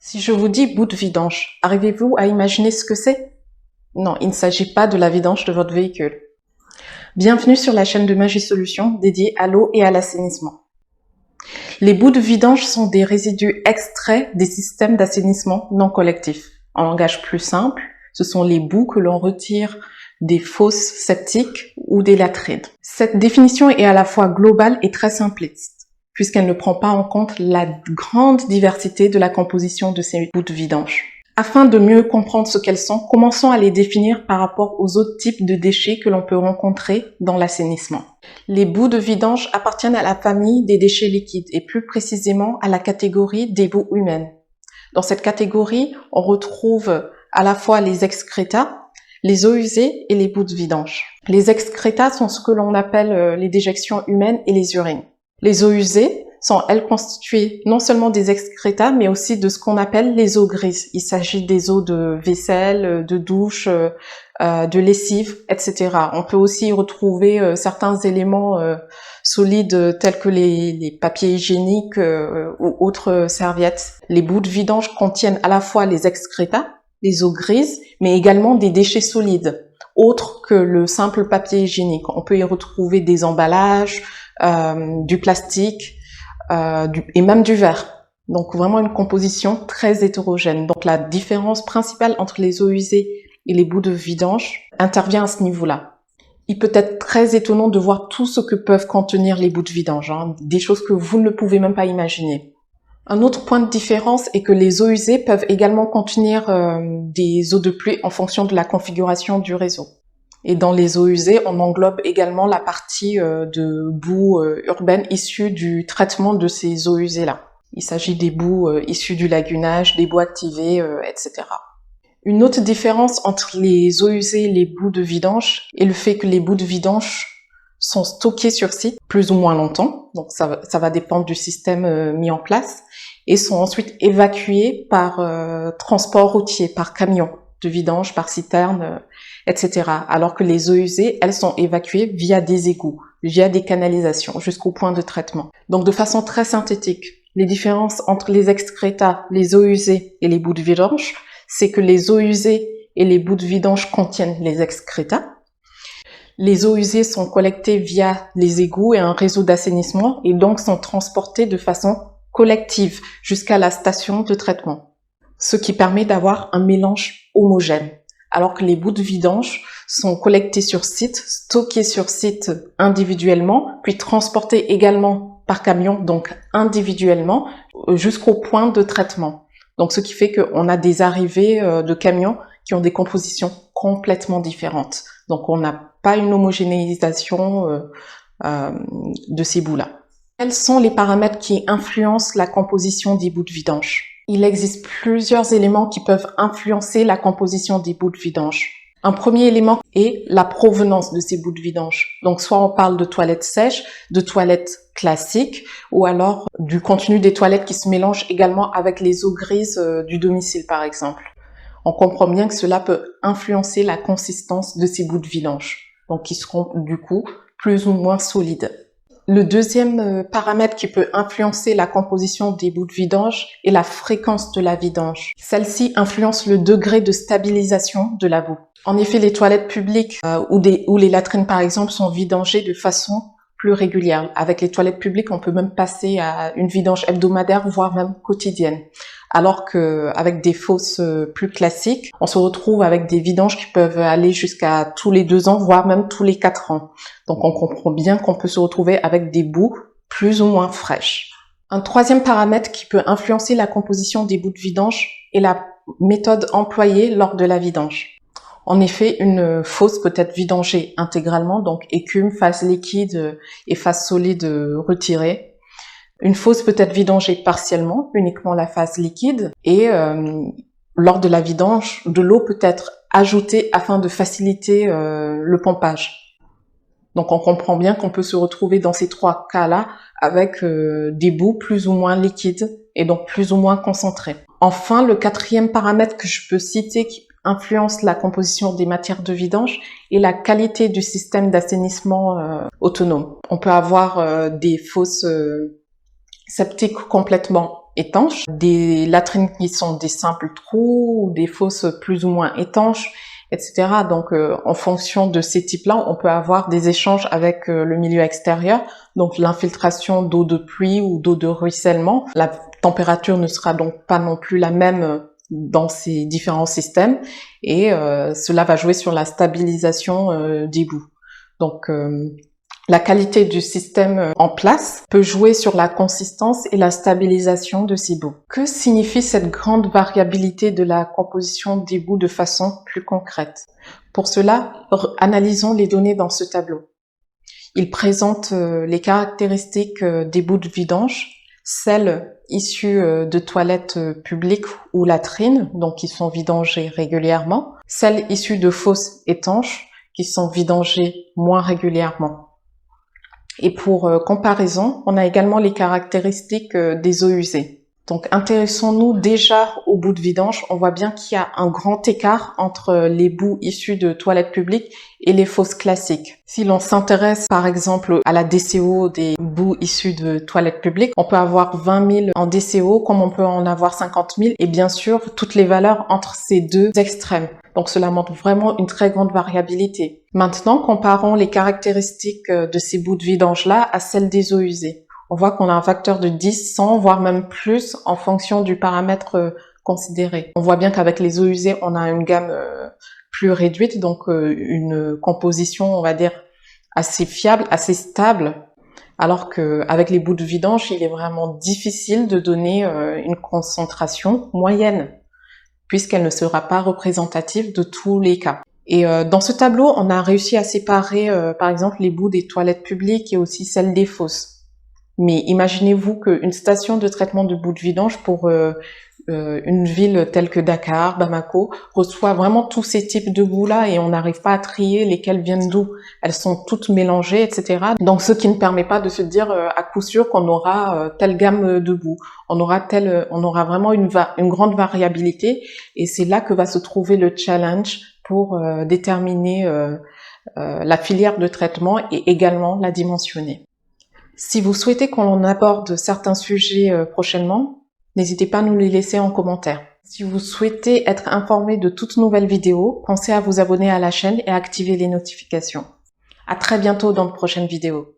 Si je vous dis bout de vidange, arrivez-vous à imaginer ce que c'est? Non, il ne s'agit pas de la vidange de votre véhicule. Bienvenue sur la chaîne de Magie Solutions dédiée à l'eau et à l'assainissement. Les bouts de vidange sont des résidus extraits des systèmes d'assainissement non collectifs. En langage plus simple, ce sont les bouts que l'on retire des fosses septiques ou des latrines. Cette définition est à la fois globale et très simpliste, puisqu'elle ne prend pas en compte la grande diversité de la composition de ces bouts de vidange. Afin de mieux comprendre ce qu'elles sont, commençons à les définir par rapport aux autres types de déchets que l'on peut rencontrer dans l'assainissement. Les bouts de vidange appartiennent à la famille des déchets liquides et plus précisément à la catégorie des boues humaines. Dans cette catégorie, on retrouve à la fois les excrétas, les eaux usées et les bouts de vidange. Les excrétas sont ce que l'on appelle les déjections humaines et les urines. Les eaux usées sont, elles, constituées non seulement des excrétas, mais aussi de ce qu'on appelle les eaux grises. Il s'agit des eaux de vaisselle, de douche, de lessive, etc. On peut aussi y retrouver certains éléments solides tels que les papiers hygiéniques ou autres serviettes. Les bouts de vidange contiennent à la fois les excrétas, les eaux grises, mais également des déchets solides, autres que le simple papier hygiénique. On peut y retrouver des emballages, du plastique et même du verre. Donc vraiment une composition très hétérogène. Donc la différence principale entre les eaux usées et les bouts de vidange intervient à ce niveau-là. Il peut être très étonnant de voir tout ce que peuvent contenir les bouts de vidange, des choses que vous ne pouvez même pas imaginer. Un autre point de différence est que les eaux usées peuvent également contenir des eaux de pluie en fonction de la configuration du réseau. Et dans les eaux usées, on englobe également la partie de boue urbaine issue du traitement de ces eaux usées-là. Il s'agit des boues issues du lagunage, des boues activées, etc. Une autre différence entre les eaux usées et les bouts de vidange est le fait que les bouts de vidange sont stockés sur site plus ou moins longtemps, donc ça va dépendre du système mis en place, et sont ensuite évacués par transport routier, par camion de vidange, par citerne, etc. Alors que les eaux usées, elles sont évacuées via des égouts, via des canalisations, jusqu'au point de traitement. Donc de façon très synthétique, les différences entre les excrétas, les eaux usées et les bouts de vidange, c'est que les eaux usées et les bouts de vidange contiennent les excrétas. Les eaux usées sont collectées via les égouts et un réseau d'assainissement et donc sont transportées de façon collective jusqu'à la station de traitement, ce qui permet d'avoir un mélange homogène. Alors que les bouts de vidange sont collectés sur site, stockés sur site individuellement, puis transportés également par camion, donc individuellement, jusqu'au point de traitement. Donc ce qui fait qu'on a des arrivées de camions qui ont des compositions complètement différentes. Donc on n'a pas une homogénéisation de ces bouts-là. Quels sont les paramètres qui influencent la composition des bouts de vidange? Il existe plusieurs éléments qui peuvent influencer la composition des bouts de vidange. Un premier élément est la provenance de ces bouts de vidange. Donc soit on parle de toilettes sèches, de toilettes classiques, ou alors du contenu des toilettes qui se mélange également avec les eaux grises du domicile par exemple. On comprend bien que cela peut influencer la consistance de ces bouts de vidange, donc qui seront du coup plus ou moins solides. Le deuxième paramètre qui peut influencer la composition des bouts de vidange est la fréquence de la vidange. Celle-ci influence le degré de stabilisation de la boue. En effet, les toilettes publiques ou les latrines par exemple sont vidangées de façon plus régulière. Avec les toilettes publiques, on peut même passer à une vidange hebdomadaire, voire même quotidienne. Alors qu'avec des fosses plus classiques, on se retrouve avec des vidanges qui peuvent aller jusqu'à tous les 2 ans, voire même tous les 4 ans. Donc on comprend bien qu'on peut se retrouver avec des boues plus ou moins fraîches. Un troisième paramètre qui peut influencer la composition des bouts de vidange est la méthode employée lors de la vidange. En effet, une fosse peut être vidangée intégralement, donc écume, phase liquide et phase solide retirée. Une fosse peut être vidangée partiellement, uniquement la phase liquide, et lors de la vidange, de l'eau peut être ajoutée afin de faciliter le pompage. Donc on comprend bien qu'on peut se retrouver dans ces 3 cas-là avec des boues plus ou moins liquides et donc plus ou moins concentrées. Enfin, le 4e paramètre que je peux citer qui influence la composition des matières de vidange est la qualité du système d'assainissement autonome. On peut avoir des fosses septiques complètement étanches, des latrines qui sont des simples trous, ou des fosses plus ou moins étanches, etc. Donc, en fonction de ces types-là, on peut avoir des échanges avec le milieu extérieur, donc l'infiltration d'eau de pluie ou d'eau de ruissellement. La température ne sera donc pas non plus la même dans ces différents systèmes, et cela va jouer sur la stabilisation des boues. Donc, la qualité du système en place peut jouer sur la consistance et la stabilisation de ces boues. Que signifie cette grande variabilité de la composition des boues de façon plus concrète? Pour cela, analysons les données dans ce tableau. Il présente les caractéristiques des boues de vidange, celles issues de toilettes publiques ou latrines, donc qui sont vidangées régulièrement, celles issues de fosses étanches, qui sont vidangées moins régulièrement. Et pour comparaison, on a également les caractéristiques des eaux usées. Donc, intéressons-nous déjà aux boues de vidange. On voit bien qu'il y a un grand écart entre les boues issues de toilettes publiques et les fosses classiques. Si l'on s'intéresse par exemple à la DCO des boues issues de toilettes publiques, on peut avoir 20 000 en DCO comme on peut en avoir 50 000 et bien sûr toutes les valeurs entre ces deux extrêmes. Donc cela montre vraiment une très grande variabilité. Maintenant, comparons les caractéristiques de ces boues de vidange-là à celles des eaux usées. On voit qu'on a un facteur de 10, 100, voire même plus en fonction du paramètre considéré. On voit bien qu'avec les eaux usées, on a une gamme plus réduite, donc une composition, on va dire, assez fiable, assez stable, alors qu'avec les boues de vidange, il est vraiment difficile de donner une concentration moyenne, puisqu'elle ne sera pas représentative de tous les cas. Et dans ce tableau, on a réussi à séparer, par exemple, les boues des toilettes publiques et aussi celles des fosses. Mais imaginez-vous qu'une station de traitement de boues de vidange pour une ville telle que Dakar, Bamako, reçoit vraiment tous ces types de boues-là et on n'arrive pas à trier lesquelles viennent d'où. Elles sont toutes mélangées, etc. Donc, ce qui ne permet pas de se dire à coup sûr qu'on aura telle gamme de boues. On aura vraiment une grande variabilité et c'est là que va se trouver le challenge pour déterminer la filière de traitement et également la dimensionner. Si vous souhaitez qu'on aborde certains sujets prochainement, n'hésitez pas à nous les laisser en commentaire. Si vous souhaitez être informé de toutes nouvelles vidéos, pensez à vous abonner à la chaîne et à activer les notifications. À très bientôt dans de prochaines vidéos.